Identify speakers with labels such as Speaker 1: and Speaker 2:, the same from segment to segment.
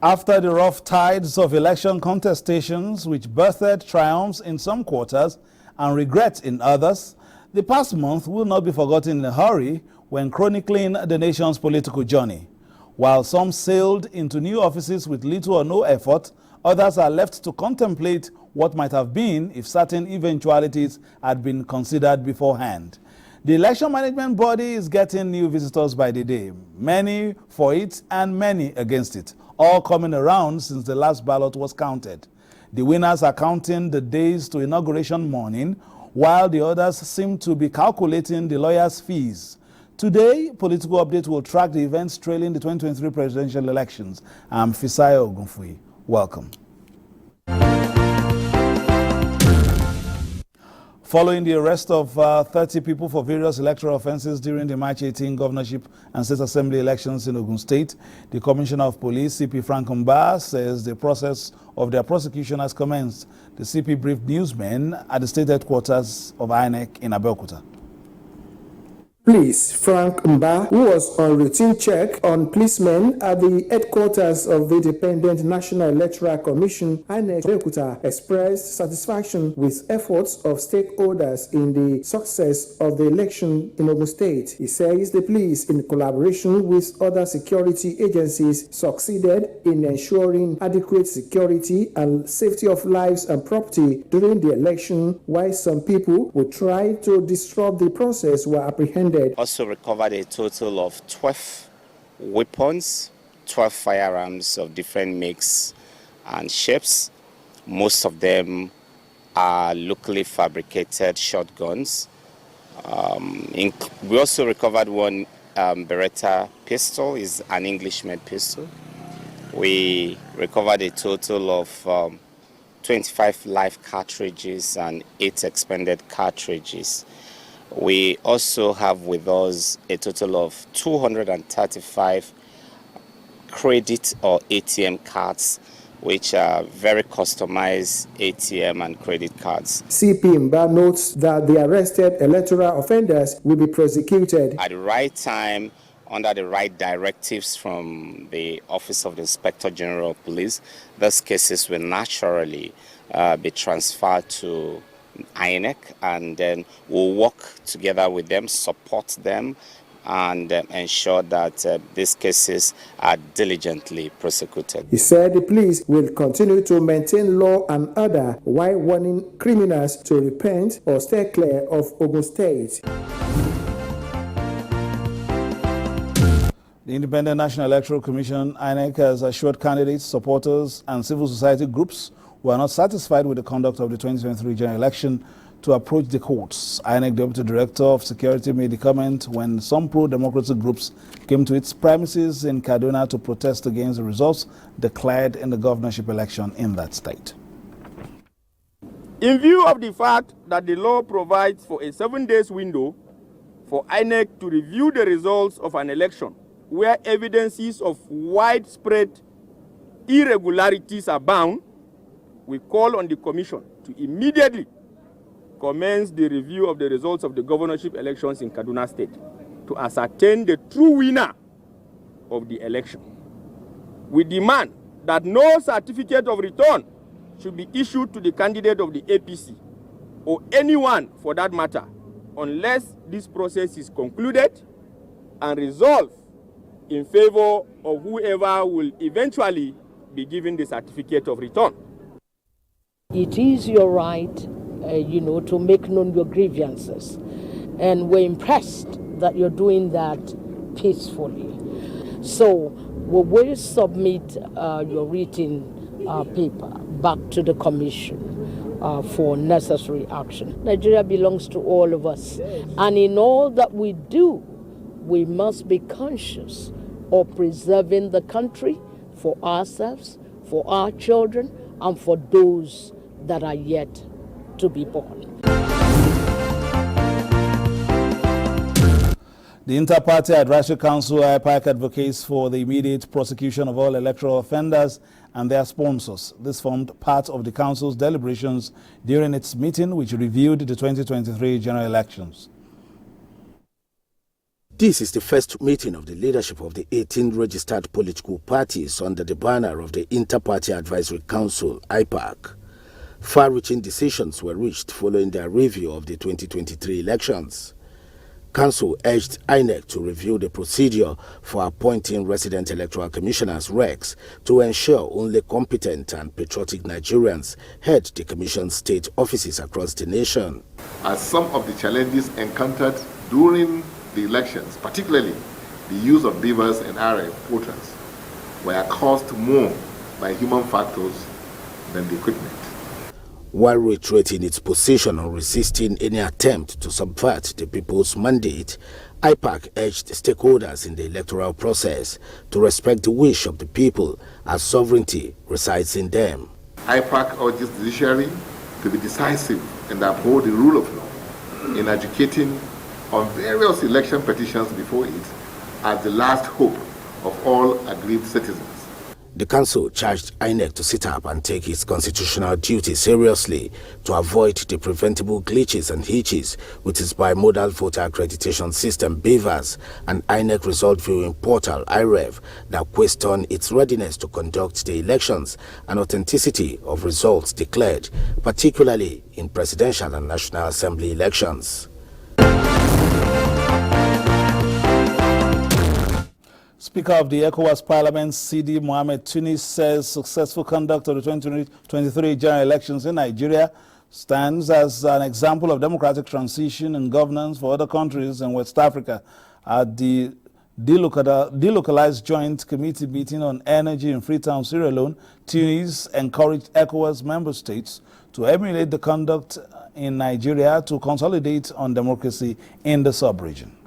Speaker 1: After the rough tides of election contestations which birthed triumphs in some quarters and regrets in others, the past month will not be forgotten in a hurry when chronicling the nation's political journey. While some sailed into new offices with little or no effort, others are left to contemplate what might have been if certain eventualities had been considered beforehand. The election management body is getting new visitors by the day, many for it and many against it, all coming around since the last ballot was counted. The winners are counting the days to inauguration morning, while the others seem to be calculating the lawyers' fees. Today, Political Update will track the events trailing the 2023 presidential elections. I'm Fisayo Ogunfui. Welcome. Following the arrest of 30 people for various electoral offenses during the March 18 governorship and state assembly elections in Ogun State, the Commissioner of Police, CP Frank Mba, says the process of their prosecution has commenced. The CP briefed newsmen at the state headquarters of INEC in Abuja.
Speaker 2: Police Frank Mba, who was on routine check on policemen at the headquarters of the Independent National Electoral Commission, INEC Abuja, expressed satisfaction with efforts of stakeholders in the success of the election in Ogun State. He says the police, in collaboration with other security agencies, succeeded in ensuring adequate security and safety of lives and property during the election, while some people who tried to disrupt the process were apprehended.
Speaker 3: Also recovered a total of 12 weapons, 12 firearms of different makes and shapes. Most of them are locally fabricated shotguns. We also recovered one Beretta pistol, is an English-made pistol. We recovered a total of 25 live cartridges and 8 expended cartridges. We also have with us a total of 235 credit or ATM cards, which are very customized ATM and credit cards.
Speaker 2: CP Mba notes that the arrested electoral offenders will be prosecuted
Speaker 3: at the right time, under the right directives from the Office of the Inspector General of Police. Those cases will naturally be transferred to INEC, and then we'll work together with them, support them, and ensure that these cases are diligently prosecuted.
Speaker 2: He said the police will continue to maintain law and order while warning criminals to repent or stay clear of Ogun State.
Speaker 1: The Independent National Electoral Commission, INEC, has assured candidates, supporters, and civil society groups who are not satisfied with the conduct of the 2023 general election to approach the courts. INEC Deputy Director of Security made the comment when some pro-democracy groups came to its premises in Kaduna to protest against the results declared in the governorship election in that state.
Speaker 4: In view of the fact that the law provides for a 7-day window for INEC to review the results of an election where evidences of widespread irregularities are bound, we call on the Commission to immediately commence the review of the results of the governorship elections in Kaduna State to ascertain the true winner of the election. We demand that no certificate of return should be issued to the candidate of the APC or anyone for that matter unless this process is concluded and resolved in favor of whoever will eventually be given the certificate of return.
Speaker 5: It is your right, to make known your grievances. And we're impressed that you're doing that peacefully. So we will submit your written paper back to the Commission for necessary action. Nigeria belongs to all of us. And in all that we do, we must be conscious of preserving the country for ourselves, for our children, and for those that are yet to be born.
Speaker 1: The Inter-Party Advisory Council, IPAC, advocates for the immediate prosecution of all electoral offenders and their sponsors. This formed part of the Council's deliberations during its meeting, which reviewed the 2023 general elections.
Speaker 6: This is the first meeting of the leadership of the 18 registered political parties under the banner of the Inter-Party Advisory Council, IPAC. Far-reaching decisions were reached following their review of the 2023 elections. Council urged INEC to review the procedure for appointing resident electoral commissioners (RECs) to ensure only competent and patriotic Nigerians head the commission's state offices across the nation.
Speaker 7: As some of the challenges encountered during the elections, particularly the use of beavers and RF voters, were caused more by human factors than the equipment.
Speaker 6: While reiterating its position on resisting any attempt to subvert the people's mandate, IPAC urged stakeholders in the electoral process to respect the wish of the people as sovereignty resides in them.
Speaker 7: IPAC urges the judiciary to be decisive and uphold the rule of law in adjudicating on various election petitions before it as the last hope of all aggrieved citizens.
Speaker 6: The council charged INEC to sit up and take its constitutional duty seriously to avoid the preventable glitches and hitches with its bimodal voter accreditation system BVAS and INEC result viewing portal IREV that question its readiness to conduct the elections and authenticity of results declared, particularly in presidential and National Assembly elections.
Speaker 1: Speaker of the ECOWAS Parliament, Sidi Mohamed Tunis, says successful conduct of the 2023 general elections in Nigeria stands as an example of democratic transition and governance for other countries in West Africa. At the delocalized joint committee meeting on energy in Freetown, Sierra Leone, Tunis encouraged ECOWAS member states to emulate the conduct in Nigeria to consolidate on democracy in the sub-region.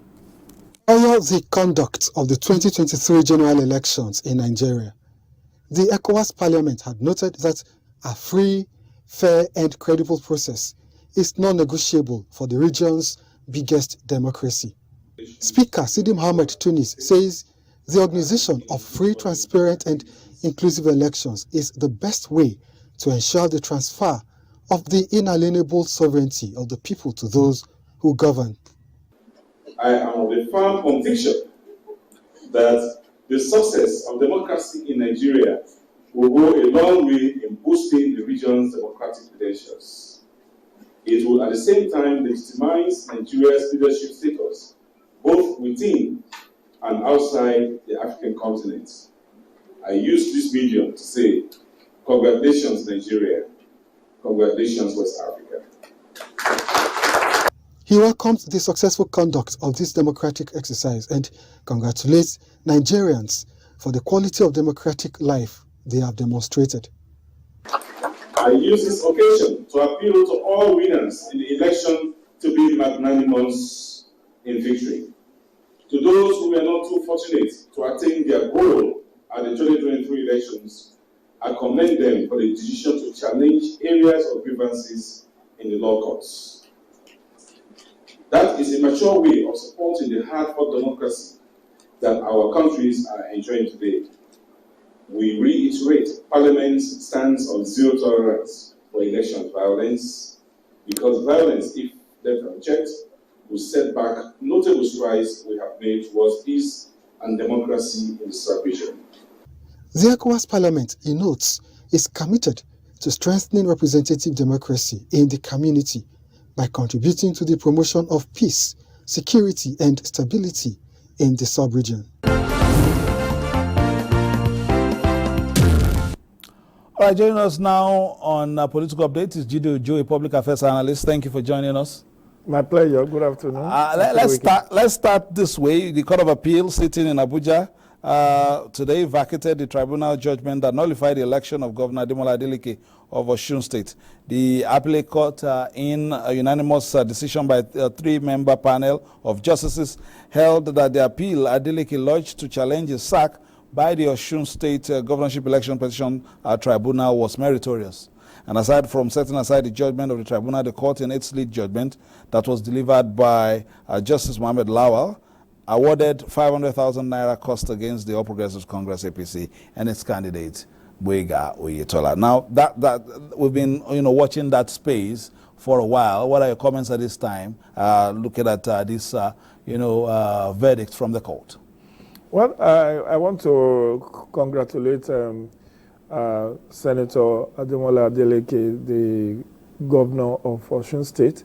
Speaker 8: Prior the conduct of the 2023 general elections in Nigeria, the ECOWAS Parliament had noted that a free, fair and credible process is non-negotiable for the region's biggest democracy. Speaker Sidi Mohamed Tunis says the organization of free, transparent and inclusive elections is the best way to ensure the transfer of the inalienable sovereignty of the people to those who govern.
Speaker 9: I am of the firm conviction that the success of democracy in Nigeria will go a long way in boosting the region's democratic credentials. It will at the same time legitimize Nigeria's leadership status, both within and outside the African continent. I use this medium to say, congratulations Nigeria, congratulations West Africa.
Speaker 8: He welcomed the successful conduct of this democratic exercise and congratulates Nigerians for the quality of democratic life they have demonstrated.
Speaker 9: I use this occasion to appeal to all winners in the election to be magnanimous in victory. To those who were not too fortunate to attain their goal at the 2023 elections, I commend them for the decision to challenge areas of grievances in the law courts. That is a mature way of supporting the hard-fought democracy that our countries are enjoying today. We reiterate Parliament's stance on zero tolerance for election violence, because violence, if left unchecked, will set back notable strides we have made towards peace and democracy in the sub-region.
Speaker 8: The ECOWAS Parliament, he notes, is committed to strengthening representative democracy in the community by contributing to the promotion of peace, security and stability in the sub-region.
Speaker 1: All right, joining us now on Political Update is Jide Ojo, a public affairs analyst. Thank you for joining us.
Speaker 10: My pleasure. Good afternoon.
Speaker 1: Let's start this way. The Court of Appeal sitting in Abuja today vacated the tribunal judgment that nullified the election of Governor Ademola Adeleke of Osun State. The appellate court, in a unanimous decision by a three-member panel of justices, held that the appeal Adeleke lodged to challenge his sack by the Osun State Governorship Election Petition Tribunal was meritorious. And aside from setting aside the judgment of the tribunal, the court in its lead judgment that was delivered by Justice Mohammed Lawal awarded 500,000 naira cost against the All Progressives Congress APC and its candidate Boyega Oyetola. Now that we've been watching that space for a while. What are your comments at this time? Looking at this verdict from the court?
Speaker 10: Well, I want to congratulate Senator Ademola Adeleke, the governor of Osun State,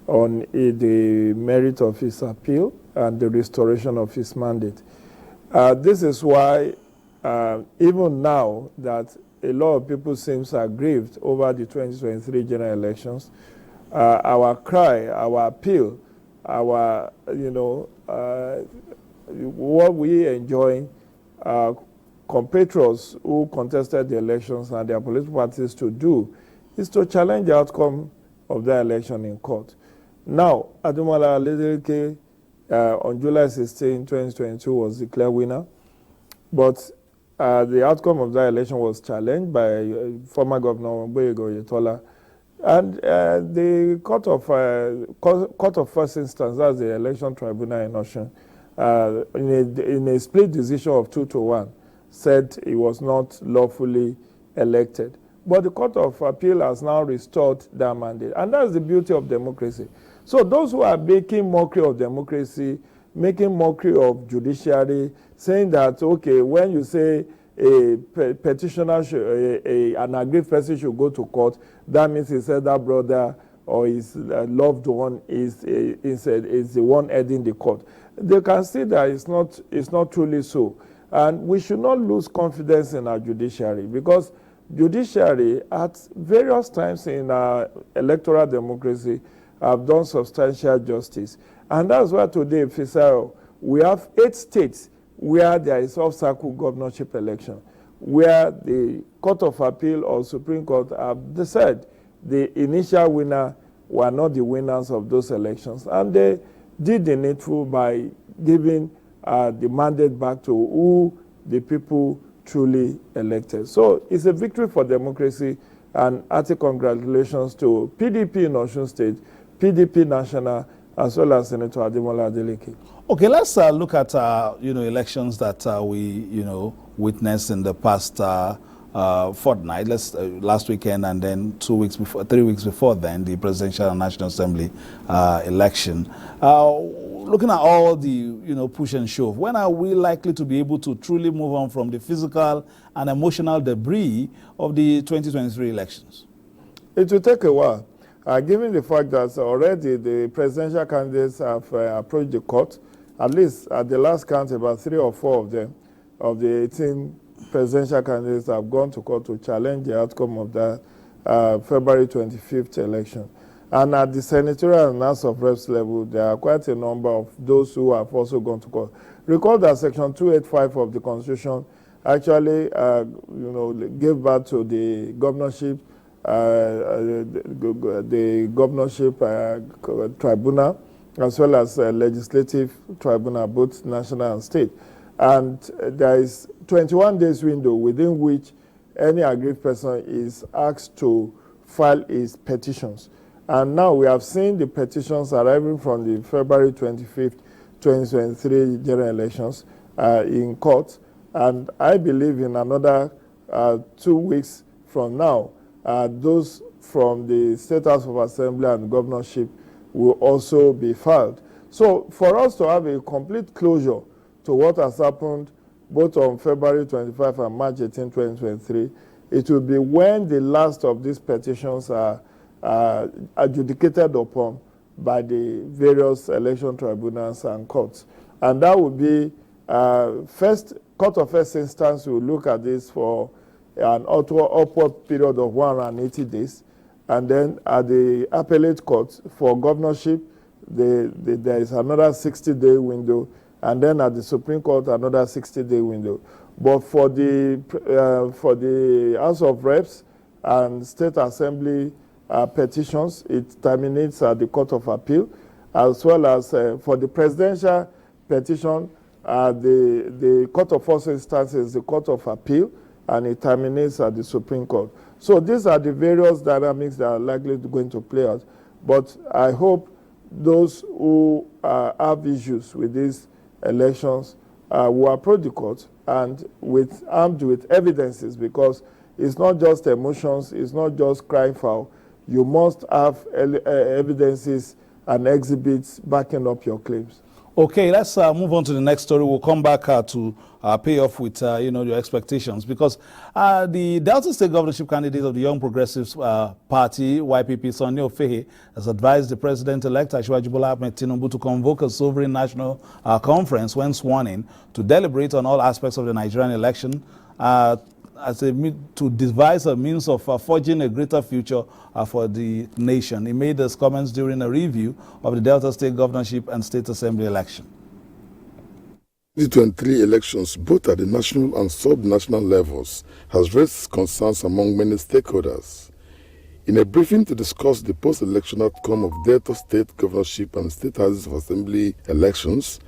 Speaker 10: on the merit of his appeal and the restoration of his mandate. This is why, even now that a lot of people seem aggrieved over the 2023 general elections, our cry, our appeal, our, what we enjoy, compatriots who contested the elections and their political parties to do is to challenge the outcome of the election in court. Now, Ademola Adeleke on July 16, 2022 was declared winner, but the outcome of that election was challenged by former Governor Oyetola, and the court of first instance, that's the election tribunal in Osun, in a split decision of 2-1, said he was not lawfully elected. But the Court of Appeal has now restored that mandate. And that's the beauty of democracy. So those who are making mockery of democracy, making mockery of judiciary, saying that, okay, when you say a petitioner, an aggrieved person should go to court, that means his elder brother or his loved one is the one heading the court. They can see that it's not truly so. And we should not lose confidence in our judiciary, because judiciary at various times in our electoral democracy have done substantial justice. And that's why today, Fisaro, we have 8 states where there is off-cycle governorship election, where the Court of Appeal or Supreme Court have decided the initial winner were not the winners of those elections. And they did the needful by giving the mandate back to who the people truly elected. So it's a victory for democracy, and hearty congratulations to PDP in Osun State, PDP National, as well as Senator Ademola Adeleke.
Speaker 1: Okay, let's look at elections that we witnessed in the past fortnight. Last weekend, and then 3 weeks before then, the Presidential and National Assembly election. Looking at all the push and shove, when are we likely to be able to truly move on from the physical and emotional debris of the 2023 elections?
Speaker 10: It will take a while, given the fact that already the presidential candidates have approached the court. At least at the last count, about 3 or 4 of them, of the 18 presidential candidates, have gone to court to challenge the outcome of that February 25th election. And at the senatorial and House of Reps level, there are quite a number of those who have also gone to court. Recall that Section 285 of the Constitution actually, gave birth to the governorship, tribunal, as well as legislative tribunal, both national and state. And there is 21 days window within which any aggrieved person is asked to file his petitions. And now we have seen the petitions arriving from the February 25th, 2023 general elections in court. And I believe in another 2 weeks from now, those from the State House of Assembly and governorship will also be filed. So for us to have a complete closure to what has happened both on February 25 and March 18, 2023, it will be when the last of these petitions are adjudicated upon by the various election tribunals and courts. And that will be court of first instance will look at this for an upward period of 180 days. And then at the appellate court for governorship, there is another 60-day window. And then at the Supreme Court, another 60-day window. But for the House of Reps and State Assembly petitions, it terminates at the Court of Appeal, as well as for the presidential petition, the Court of First Instance is the Court of Appeal, and it terminates at the Supreme Court. So these are the various dynamics that are likely going to play out. But I hope those who have issues with these elections will approach the court and armed with evidences, because it's not just emotions, it's not just crying foul. You must have evidences and exhibits backing up your claims.
Speaker 1: Okay, let's move on to the next story. We'll come back to pay off with, your expectations, because the Delta State governorship candidate of the Young Progressives Party, YPP, Sonny Ofehe, has advised the president-elect, Asiwaju Bola Ahmed Tinubu, to convoke a sovereign national conference when sworn in to deliberate on all aspects of the Nigerian election to devise a means of forging a greater future for the nation. He made those comments during a review of the Delta State governorship and state assembly election.
Speaker 11: The 2023 elections, both at the national and sub-national levels, has raised concerns among many stakeholders. In a briefing to discuss the post-election outcome of Delta State governorship and state houses of assembly elections,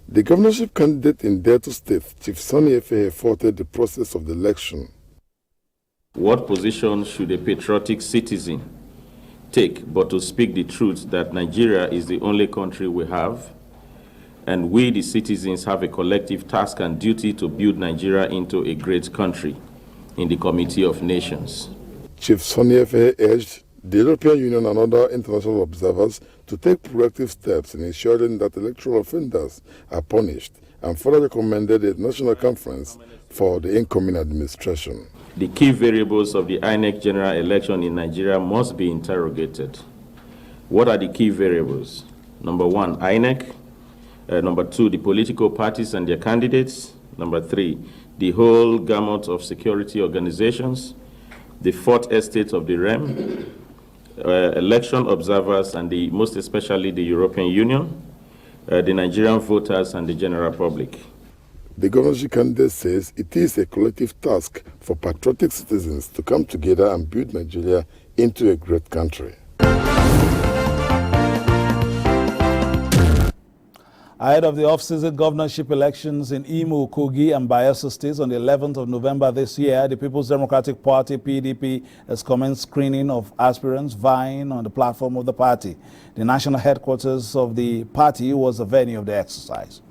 Speaker 11: the governorship candidate in Delta State, Chief Sonny Ofehe, faulted the process of the election.
Speaker 12: What position should a patriotic citizen take but to speak the truth that Nigeria is the only country we have, and we, the citizens, have a collective task and duty to build Nigeria into a great country in the Committee of Nations?
Speaker 11: Chief Sonny Ofehe urged the European Union and other international observers to take proactive steps in ensuring that electoral offenders are punished, and further recommended a national conference for the incoming administration.
Speaker 12: The key variables of the INEC general election in Nigeria must be interrogated. What are the key variables? Number one, INEC. Number two, the political parties and their candidates. Number three, the whole gamut of security organizations, the fourth estate of the realm, election observers, and most especially the European Union, the Nigerian voters, and the general public.
Speaker 11: The governorship candidate says it is a collective task for patriotic citizens to come together and build Nigeria into a great country.
Speaker 1: Ahead of the off-season governorship elections in Imo, Kogi, and Bayelsa states on the 11th of November this year, the People's Democratic Party, PDP, has commenced screening of aspirants vying on the platform of the party. The national headquarters of the party was the venue of the exercise.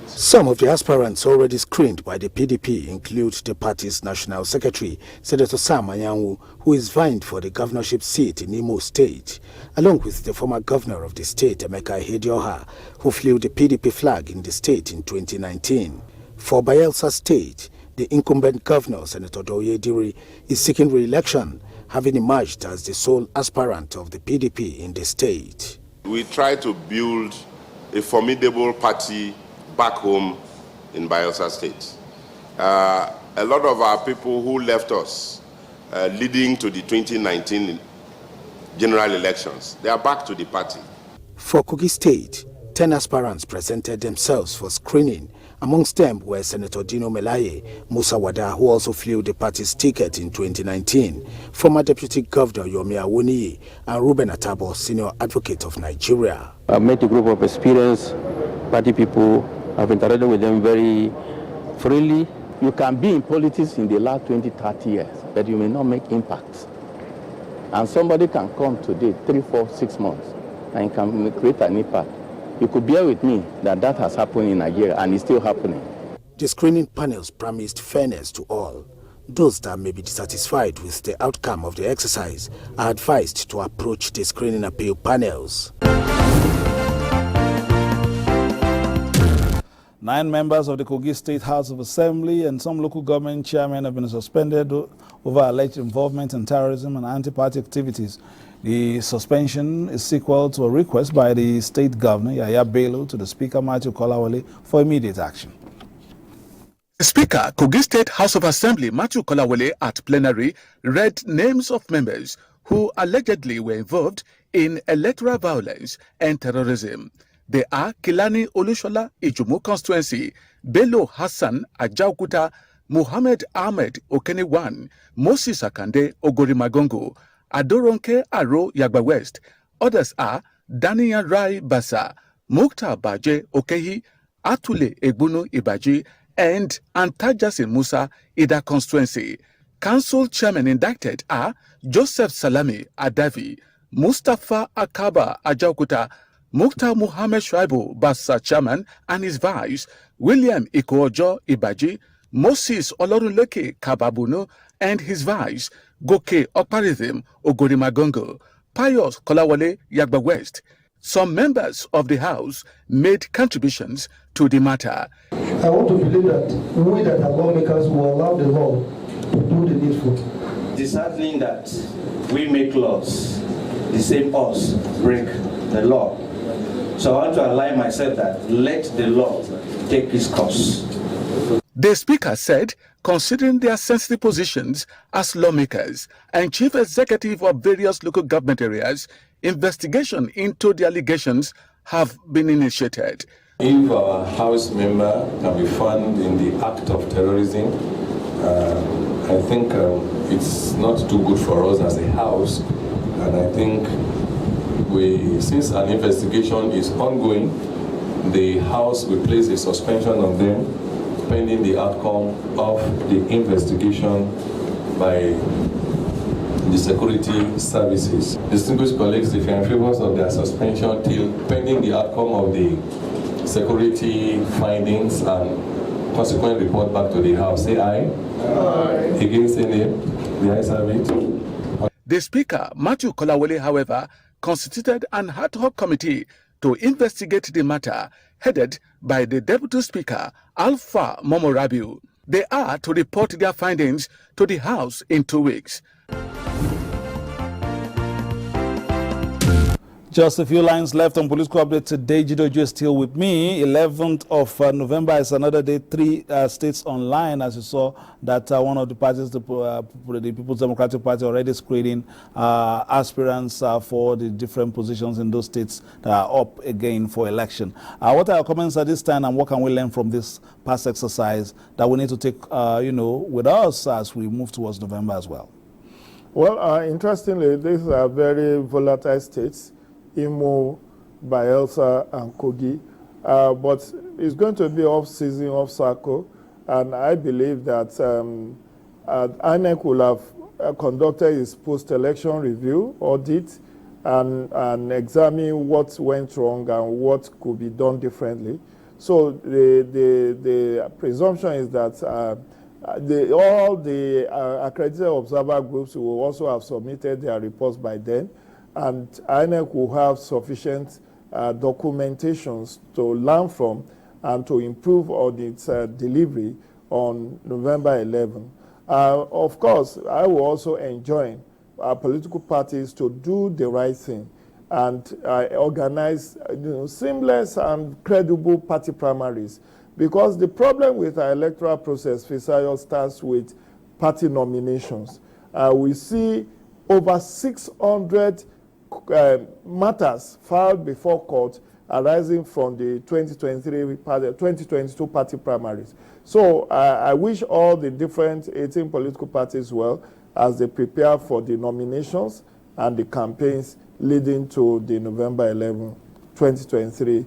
Speaker 6: Some of the aspirants already screened by the PDP include the party's National Secretary, Senator Sam Anyanwu, who is vying for the governorship seat in Imo State, along with the former governor of the state, Emeka Ihedioha, who flew the PDP flag in the state in 2019. For Bayelsa State, the incumbent governor, Senator Doye Diri, is seeking re-election, having emerged as the sole aspirant of the PDP in the state.
Speaker 13: We try to build a formidable party back home in Bayelsa State. A lot of our people who left us leading to the 2019 general elections, they are back to the party.
Speaker 6: For Kogi State, 10 aspirants presented themselves for screening. Amongst them were Senator Dino Melaye, Musa Wada, who also flew the party's ticket in 2019, former Deputy Governor Yomi Awoniyi, and Ruben Atabo, Senior Advocate of Nigeria.
Speaker 14: I've met a group of experienced party people. I've interacted with them very freely. You can be in politics in the last 20, 30 years, but you may not make impact. And somebody can come today, 3, 4, 6 months, and can create an impact. You could bear with me that has happened in Nigeria, and it's still happening.
Speaker 6: The screening panels promised fairness to all. Those that may be dissatisfied with the outcome of the exercise are advised to approach the screening appeal panels.
Speaker 1: 9 members of the Kogi State House of Assembly and some local government chairmen have been suspended over alleged involvement in terrorism and anti-party activities. The suspension is sequel to a request by the state governor, Yaya Bello, to the Speaker, Matthew Kolawole, for immediate action.
Speaker 15: Speaker, Kogi State House of Assembly, Matthew Kolawole, at plenary, read names of members who allegedly were involved in electoral violence and terrorism. They are Kilani Olushola, Ijumu constituency, Bello Hassan, Ajaukuta, Muhammad Ahmed, Okenewan, Moses Akande, Ogorimagongo, Adoronke Aro, Yagba West. Others are Daniel Rai Basa, Mukhtar Baje, Okehi, Atule Egbunu Ibaji, and Antajasin Musa, Ida constituency. Council chairmen indicted are Joseph Salami Adavi, Mustafa Akaba Ajaukuta, Mukhtar Muhammad Shuaibu Bassa chairman and his vice, William Ikoojo Ibaji, Moses Olorunleke Kababuno and his vice, Goke Okparizim Ogorimagongo, Pius Kolawole Yagba West, Some members of the House made contributions to the matter.
Speaker 16: I want to believe that we that are lawmakers will allow the law to do the needful.
Speaker 17: Disheartening that we make laws, the same us break the law. So I want to align myself that let the law take its course.
Speaker 15: The Speaker said, considering their sensitive positions as lawmakers and chief executive of various local government areas, investigation into the allegations have been initiated.
Speaker 18: If our House member can be found in the act of terrorism, I think it's not too good for us as a House, and I think since an investigation is ongoing, the House will place a suspension on them pending the outcome of the investigation by the security services. Distinguished colleagues, if you are in favor of their suspension till pending the outcome of the security findings and consequent report back to the House, say aye. Aye. Against any, the ayes have it.
Speaker 15: The Speaker, Matthew Kolawole, however, constituted an ad hoc committee to investigate the matter, headed by the Deputy Speaker, Alpha Momorabiu. They are to report their findings to the House in 2 weeks.
Speaker 1: Just a few lines left on political update today. Jidoju is still with me. 11th of November is another day. 3 states online, as you saw, that one of the parties, the People's Democratic Party, already screening aspirants for the different positions in those states that are up again for election. What are your comments at this time, and what can we learn from this past exercise that we need to take, with us as we move towards November as well?
Speaker 10: Well, interestingly, these are very volatile states. Imo, Bayelsa, and Kogi, but it's going to be off-season, off-cycle, and I believe that INEC will have conducted its post-election review, audit, and examine what went wrong and what could be done differently. So the presumption is that all the accredited observer groups will also have submitted their reports by then, and INEC will have sufficient documentations to learn from and to improve on its delivery on November 11. Of course, I will also enjoin our political parties to do the right thing and organize seamless and credible party primaries, because the problem with our electoral process, Fisayo, starts with party nominations. We see over 600 matters filed before court arising from the 2022 party primaries. So I wish all the different 18 political parties well as they prepare for the nominations and the campaigns leading to the November 11, 2023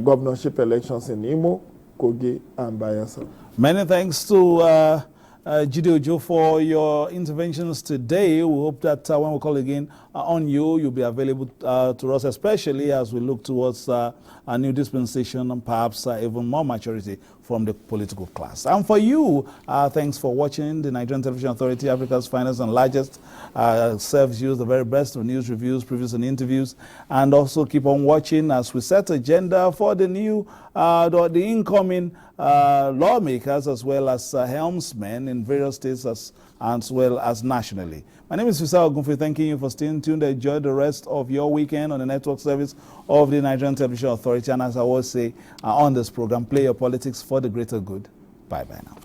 Speaker 10: governorship elections in Imo, Kogi, and Bayelsa.
Speaker 1: Many thanks to Jidoju for your interventions today. We hope that when we call again on you, you'll be available to us, especially as we look towards a new dispensation and perhaps even more maturity from the political class. And for you, thanks for watching. The Nigerian Television Authority, Africa's finest and largest, serves you the very best of news, reviews, previews, and interviews. And also keep on watching as we set agenda for the new, the incoming lawmakers, as well as helmsmen in various states as well as nationally. My name is Fisao Ogunfe, thanking you for staying tuned. Enjoy the rest of your weekend on the network service of the Nigerian Television Authority. And as I always say on this program, play your politics for the greater good. Bye-bye now.